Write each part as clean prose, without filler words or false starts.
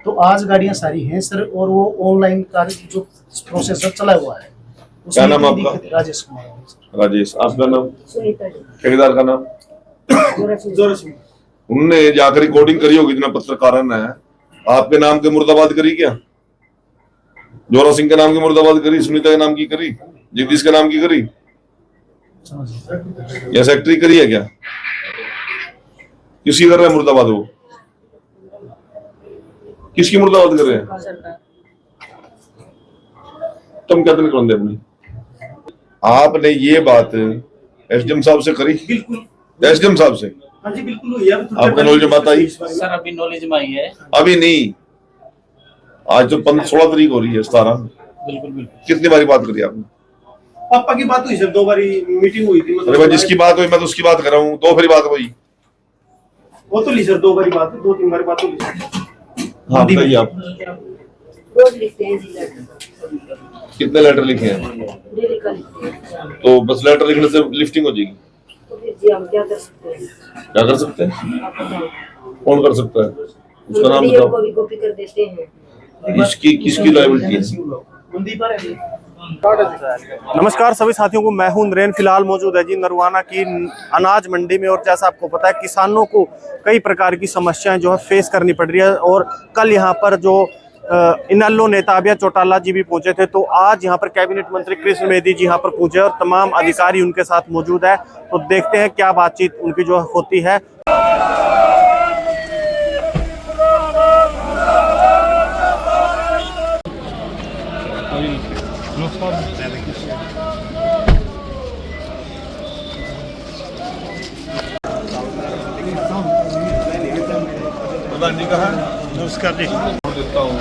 तो आज गाड़ियां सारी हैं सर, और वो ऑनलाइन कार्य जो प्रोसेसर चला हुआ है। क्या नाम आपका? राजेश कुमार। राजेश। आपका नाम? ठेकेदार का नाम? उनने जाकर रिकॉर्डिंग करी होगी, इतना पत्रकार है। आपके नाम के मुर्दाबाद करी क्या? जोरा सिंह के नाम की मुर्दाबाद करी, सुनीता के नाम की करी, जगदीश के नाम की करी, या सेक्रेटरी करी है क्या? किसकी कर रहे हैं मुर्दाबाद? वो किसकी मुर्दाबाद कर रहे हैं? तुम क्या निकल अपनी? आपने ये बात एसडीएम साहब से करी? बिल्कुल एसडीएम साहब से। हाँ जी बिल्कुल हुई है। आपका नॉलेज में बात आई? सर अभी नॉलेज में आई है, अभी नहीं, आज तो 16 तारीख हो रही है, 17। बिल्कुल बिल्कुल। कितनी बारी बात करी आपने? पापा की बात हुई सर, 2 बारी मीटिंग हुई थी। अरे भाई जिसकी बात हुई मैं तो उसकी बात कर रहा हूँ, तो फिर बात हुई वो तो ली सर, 2 बारी बात, 2-3 बारी बात हुई। हाँ बताइए आप। रोज लिखते हैं जी लेटर। कितने लेटर लिखे हैं? डेली का लिखते हैं। तो बस लेटर लिखने से लिफ्टिंग हो जाएगी? तो फिर जी हम क्या कर सकते हैं? क्या कर सकते हैं? आप बताओ। कौन कर सकता है? उसका नाम हम को बताओ। भी कॉपी कर देते हैं। इसकी किसकी लायबिलिटी है? नमस्कार सभी साथियों को, मैं हूं नरेन। फिलहाल मौजूद है जी नरवाना की अनाज मंडी में, और जैसा आपको पता है किसानों को कई प्रकार की समस्याएं जो है फेस करनी पड़ रही है। और कल यहां पर जो इनेलो नेता अभय चौटाला जी भी पहुंचे थे, तो आज यहां पर कैबिनेट मंत्री कृष्ण बेदी जी यहां पर पहुंचे और तमाम अधिकारी उनके साथ मौजूद है। तो देखते हैं क्या बातचीत उनकी जो होती है। प्रधान जी कहा? नमस्कार जी। देता हूँ,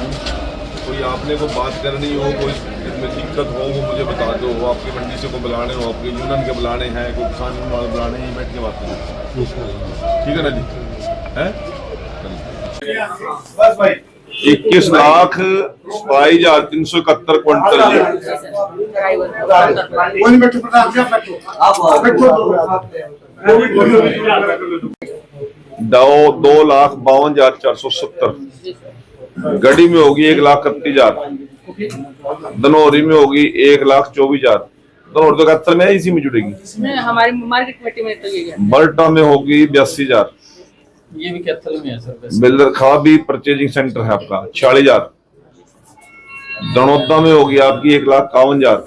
कोई आपने को बात करनी हो, कोई इसमें दिक्कत हो वो मुझे बता दो। वो आपकी मंडी से को बुलाने हो, आपके यूनियन के बुलाने हैं, कोई किसान वाले बुलाने हैं, बैठ के बात करो। ठीक है ना जी? है 21,27,371 क्विंटल। दाओ 2,52,470। गढ़ी में होगी 1,31,000। धनौरी में होगी 1,24,000। धनौरी तो 71 में है, इसी में जुड़ेगी। हमारी मार्केट कमेटी में तो ये है। बल्टा में होगी 82,000। ये भी 71 में है सर। बिल्डर खा भी परचेजिंग सेंटर है आपका 46,000। दनौदा में होगी आपकी 1,51,000।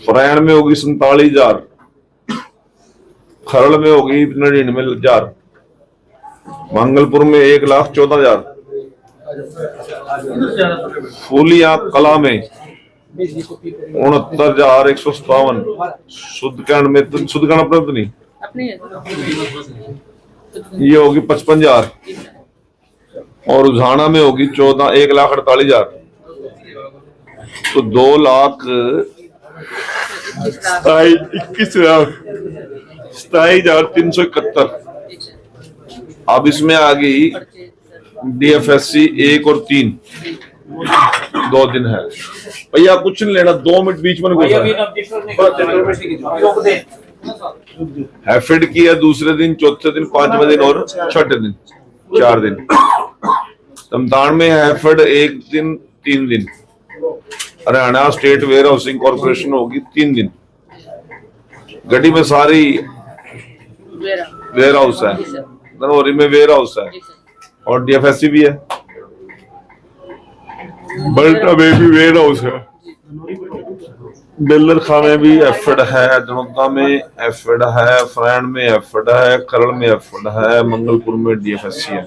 फरैन में होगी 47,000। खरड़ में होगी 99,000। मंगलपुर में 1,14,000। फूलिया कला में 69,157। सुदकर्ण में सुदकर्ण अपने तो नहीं, ये होगी 55,000। और उझाना में होगी 1,48,000। तो 2,21,371। अब इसमें आ गई डीएफएससी 1 और 3, 2 दिन है भैया। कुछ नहीं लेना, 2 मिनट बीच में हैफेड की है दूसरे दिन, चौथे दिन, 5वें दिन और छठे दिन, 4 दिन। तमतान में हैफेड 1 दिन 3 दिन। Haryana state warehousing corporation होगी 3 दिन। गढ़ी में सारी वेयर हाउस है, धनौरी में वेयर हाउस है और डीएफएससी भी है। बल्टा में भी वेयर हाउस है। बिल्डर खाने में भी एफएड है, धनौदा में एफएड है, फरैन में एफएड है, खरड़ में एफएड है, मंगलपुर में डीएफएससी है,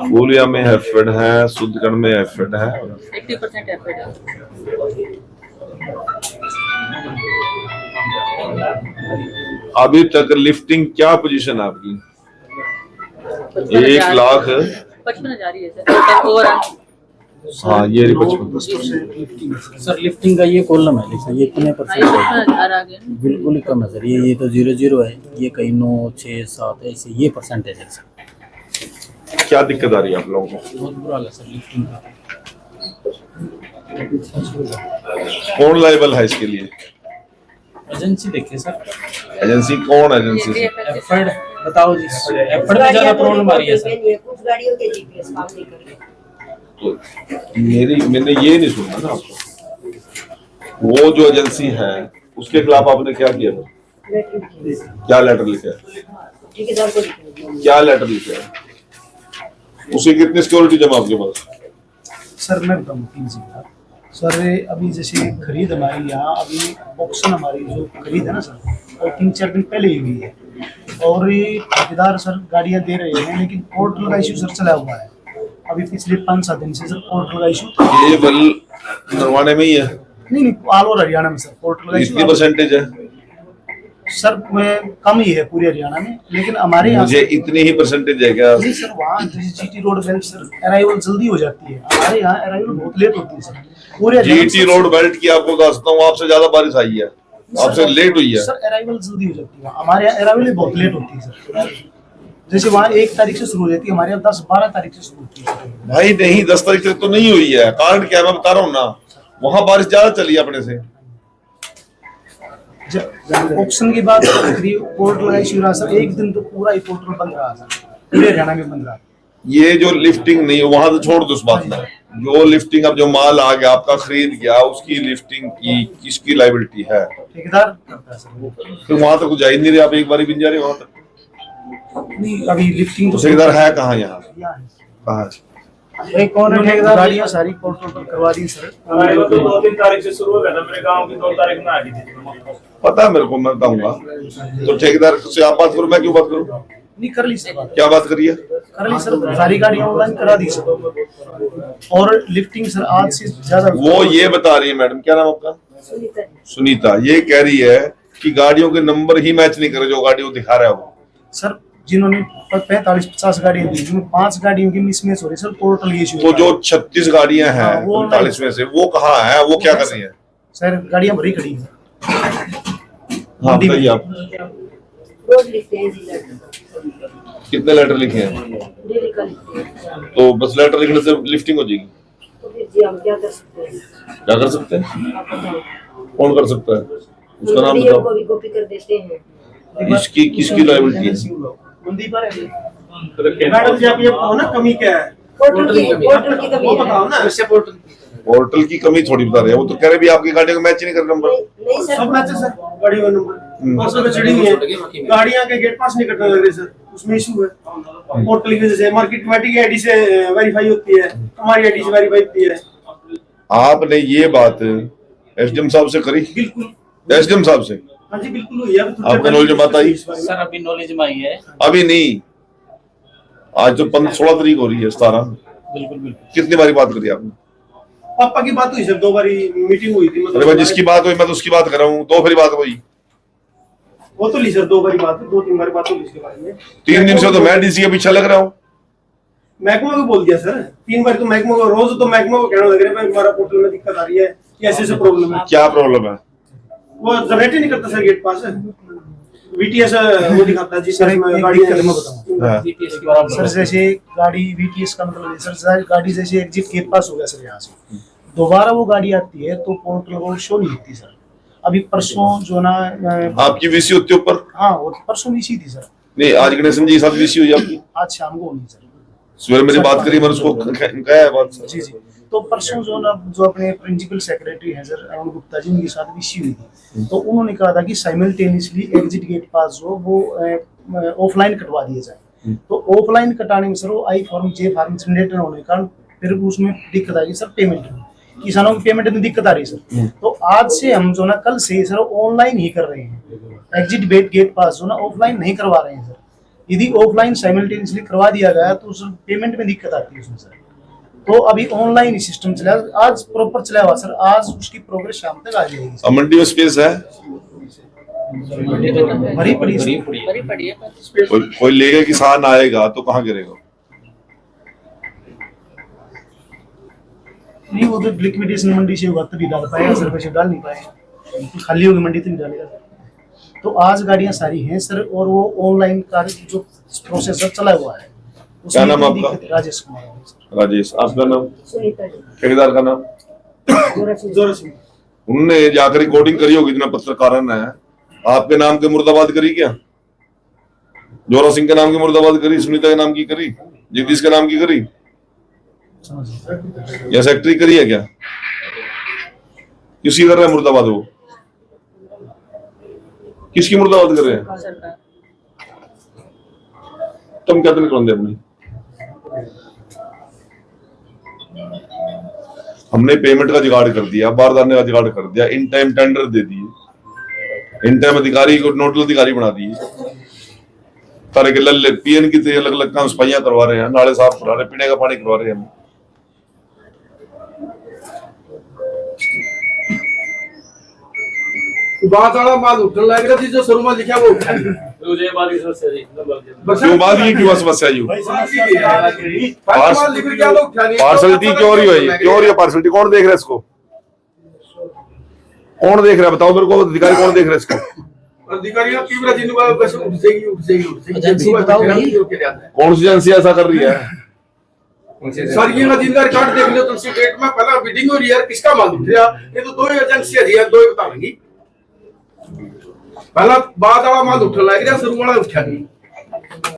फूलिया में एफएड है, सुदकर्ण में एफएड है। 80% एफएड है। अभी तक लिफ्टिंग क्या पोजीशन है आपकी? 1,55,000 ही है सर। और हाँ ये 55 सर लिफ्टिंग का ये कॉलम है, लेकिन ये कितने परसेंट है? बिल्कुल ही कम है सर। ये तो 0-0 है, ये कहीं 9, 6, 7 ऐसे ये परसेंटेज है सर। क्या दिक्कत आ रही है आप लोगों को? बहुत बुरा हाल है सर लिफ्टिंग का। कौन लायबल है इसके लिए? एजेंसी देखिए सर। एजेंसी कौन? एजेंसी एफएड बताओ जी एफर्ट में ज्यादा प्रॉब्लम आ रही है सर। कुछ गाड़ियों के जीपीएस काम नहीं कर रहे। तो मैंने ये नहीं सुना ना आपको। वो जो एजेंसी है उसके खिलाफ आपने क्या किया था? क्या लेटर लिखा है? ठेकेदार को लिखना। क्या लेटर लिखा है? उसकी कितनी सिक्योरिटी जमा आपके पास? सर मैं बताऊँ 3 चीज़ सर। अभी जैसे खरीद हमारी यहाँ अभी ऑक्शन हमारी जो खरीद है ना सर, और 3-4 दिन पहले ही हुई है। और ये ठेकेदार सर गाड़ियाँ दे रहे हैं, लेकिन पोर्टल का इशू सर चला हुआ है अभी पिछले 5-7 दिन से सर। पोर्टल का इशू ये बल नरवाने में ही है? नहीं ऑल ओवर हरियाणा में सर पोर्टल का कितनी इशू परसेंटेज है? सर कम ही है पूरे हरियाणा में, लेकिन हमारे यहाँ मुझे इतनी ही परसेंटेज है क्या? जी सर वहाँ GT road belt sir arrival जल्दी हो जाती है, हमारे यहाँ अराइवल बहुत लेट होती है सर। पूरे जीटी रोड बेल्ट की आपको बताता हूँ, आपसे ज्यादा बारिश आई है, आपसे लेट हुई है। सर अराइवल जल्दी हो जाती है, हमारे यहाँ अराइवल बहुत लेट होती है सर। जैसे वहाँ 1 तारीख से शुरू हो जाती है, हमारे यहाँ 10-12 तारीख से शुरू होती है। भाई नहीं, 10 तारीख तक तो नहीं हुई है। कारण क्या मैं बता रहा हूँ ना, वहाँ बारिश ज्यादा चली है अपने से। ऑक्शन के बाद पोर्टल का इशू रहा सर, एक दिन तो पूरा ही पोर्टल बंद रहा सर, पूरे हरियाणा में बंद रहा। ये जो लिफ्टिंग नहीं है वहां तो छोड़ दो उस बात में। जो लिफ्टिंग अब जो माल आ गया आपका खरीद गया, उसकी लिफ्टिंग की किसकी लायबिलिटी है? ठेकेदार करता है सर। फिर वहां तक कुछ जा ही नहीं रहे, आप एक बार भी नहीं जा रहे वहां तक। नहीं अभी लिफ्टिंग तो ठेकेदार है कहाँ? यहाँ यहाँ है। कहाँ है? कौन है ठेकेदार? गाड़ियाँ सारी पोर्टल पर करवा दी सर। तो 2-3 तारीख से शुरू हो गया था, मेरे गांव की 2 तारीख में आ गई थी। पता है मेरे को, मैं बताऊंगा। तो ठेकेदार से आप बात करो, मैं क्यों बात करूँ? नहीं कर ली सर बात। क्या बात करिए? कर ली सर, सारी गाड़ियाँ ऑनलाइन करा दी सर। और लिफ्टिंग सर आज से ज्यादा वो ये बता रही है मैडम, क्या नाम आपका? सुनीता। ये कह रही है कि गाड़ियों के नंबर ही मैच नहीं करे जो गाड़ी वो दिखा रहा है वो। सर जिन्होंने 45-50 गाड़ियाँ दी, जिनमें 5 गाड़ियों की मिसमैच हो रही सर, पोर्टल ये इशू। तो जो 36 गाड़ियां हैं हाँ, वो 45 में से वो कहाँ है? वो क्या कर रही है? सर गाड़ियाँ भरी खड़ी हैं। हाँ बताइए आप। रोज लिखते हैं जी लेटर। कितने लेटर लिखे हैं? डेली का लिखते हैं। तो बस लेटर लिखने से लिफ्टिंग हो जाएगी? तो फिर जी हम क्या कर सकते हैं? क्या कर सकते हैं? आप बताओ। कौन कर सकता है? उसका नाम डीओ को बताओ। भी कॉपी कर देते हैं। इसकी किसकी लायबिलिटी है? मैडम जी आप ये बताओ ना कमी क्या है? पोर्टल की कमी वो है। बताओ ना। पोर्टल की कमी थोड़ी बता रहे हैं, वो तो कह रहे भी आपकी गाड़ी का मैच नहीं कर नंबर। नहीं सर, सब मैच है सर, गाड़ी का नंबर उसमें तो चढ़ी हुई है। गाड़ियां के गेट पास नहीं कटने लग रहे सर, उसमें इशू है। पोर्टल की वजह से मार्केट कमेटी की आईडी से वेरीफाई होती है, हमारी आईडी से वेरीफाई होती है। आपने ये बात एसडीएम साहब से करी? बिल्कुल एसडीएम साहब से हाँ जी बिल्कुल हुई है। आपका नॉलेज बात आई? सर अभी नॉलेज में आई है। अभी नहीं, आज तो 16 तारीख हो रही है, 17। बिल्कुल बिल्कुल। कितनी बारी बात करी आपने? पापा की बात हुई सर, 2 बारी मीटिंग हुई थी। अरे भाई जिसकी बात हुई मैं तो उसकी बात कर रहा हूँ, 2 बारी बात हुई। वो तो ली सर 2 बारी बात, 2-3 बारी बात हुई इसके बारे में। 3 दिन से तो मैं डीसी के पीछे लग रहा हूँ। महकमा को बोल दिया सर 3 बार, तो महकमा को रोज तो महकमा को कहने लग रहे हैं हमारा पोर्टल में दिक्कत आ रही है, ऐसे ऐसे प्रॉब्लम है। क्या प्रॉब्लम है? वो जनरेट ही नहीं करता सर गेट पास। वीटीएस वो दिखाता है जी सर सर एक गाड़ी दिक्कत मैं बताऊं हाँ। सर, जैसे गाड़ी वीटीएस का मतलब है सर, गाड़ी जैसे एग्जिट गेट पास हो गया सर, यहाँ से दोबारा वो गाड़ी आती है तो पोर्टल को शो नहीं होती सर। अभी परसों जो ना आपकी वीसी होती है ऊपर? हाँ वो परसों वीसी थी सर। नहीं, आज गणेशन जी के साथ वीसी हुई आपकी? आज शाम को होनी सर। सवेरे मेरी बात करी, मैंने उसको कहा है बात। जी जी, तो परसों जो ना जो अपने प्रिंसिपल सेक्रेटरी हैं सर अरुण गुप्ता जी, उनके साथ विषय हुई थी, तो उन्होंने कहा था कि साइमल्टेनियसली एग्जिट गेट पास जो वो ऑफलाइन कटवा दिए जाए। तो ऑफलाइन कटाने में सर वो आई फॉर्म जे फॉर्म जनरेटर होने के कारण फिर उसमें दिक्कत आ गई सर, पेमेंट में, किसानों की पेमेंट में दिक्कत आ रही सर। तो आज से हम जो ना कल से सर ऑनलाइन ही कर रहे हैं, एग्जिट गेट पास जो ना ऑफलाइन नहीं करवा रहे हैं सर। यदि ऑफलाइन साइमल्टेनियसली करवा दिया गया तो सर पेमेंट में दिक्कत आती है उसमें सर। तो अभी ऑनलाइन ही सिस्टम चला, आज प्रॉपर चला हुआ सर, आज उसकी प्रोग्रेस शाम तक आ जाएगी सर। मंडी में स्पेस है? भरी पड़ी सर। बड़ी पड़ी है। कोई लेगा, किसान आएगा तो कहाँ गिरेगा? नहीं वो तो लिक्विडेशन मंडी से होगा तभी डाल पाएगा सर, वैसे डाल नहीं पाएगा, तो खाली होगी मंडी तो नहीं डालेगा। तो आज गाड़ियां सारी हैं सर, और वो ऑनलाइन का जो प्रोसेसर चला हुआ है। क्या नाम आपका? राजेश कुमार। राजेश। आपका नाम? सुनीता जी। ठेकेदार का नाम? जोर से। उन्होंने जाकर रिकॉर्डिंग करी होगी, जितना पत्रकार है आपके नाम के मुर्दाबाद करी क्या? जोरा सिंह के नाम की मुर्दाबाद करी, सुनीता के नाम की करी, जगदीश के नाम की करी, या सेक्रेटरी करी है क्या? किसकी कर रहा है मुर्दाबाद? वो किसकी मुर्दाबाद कर रहे हैं? सरकार तुम क्या निकल अपनी? हमने पेमेंट का जुगाड़ कर दिया, बारदाने का जुगाड़ कर दिया, इन टाइम टेंडर दे दिए, इन टाइम अधिकारी को नोडल अधिकारी बना दिए, तारे के लल्ले पीएन की अलग अलग काम सफाइयां करवा रहे हैं, नाले साफ करवा रहे हैं, पीने का पानी करवा रहे हैं। बात वाला माल उठने लग रहा थी, जो शुरू में लिखा वो उठा नहीं। क्यों बाद ये क्यों समस्या जी? पार्सलिटी क्यों रही है? क्यों रही है पार्सलिटी? कौन देख रहा है इसको? कौन देख रहा है बताओ मेरे को, अधिकारी कौन देख रहा है इसको? अधिकारियों की वजह जिनको बस उठ जाएगी एजेंसी बताओ भाई। कौन सी एजेंसी ऐसा कर रही है? सर ये ना जिनका रिकॉर्ड देख लो तुलसी डेट में पहला बिडिंग हो रही है, किसका माल उठ रहा? ये तो दो ही एजेंसी है, दो ही बता देंगी। पहला बाद वाला माल उठ लग रहा, शुरू वाला उठा नहीं।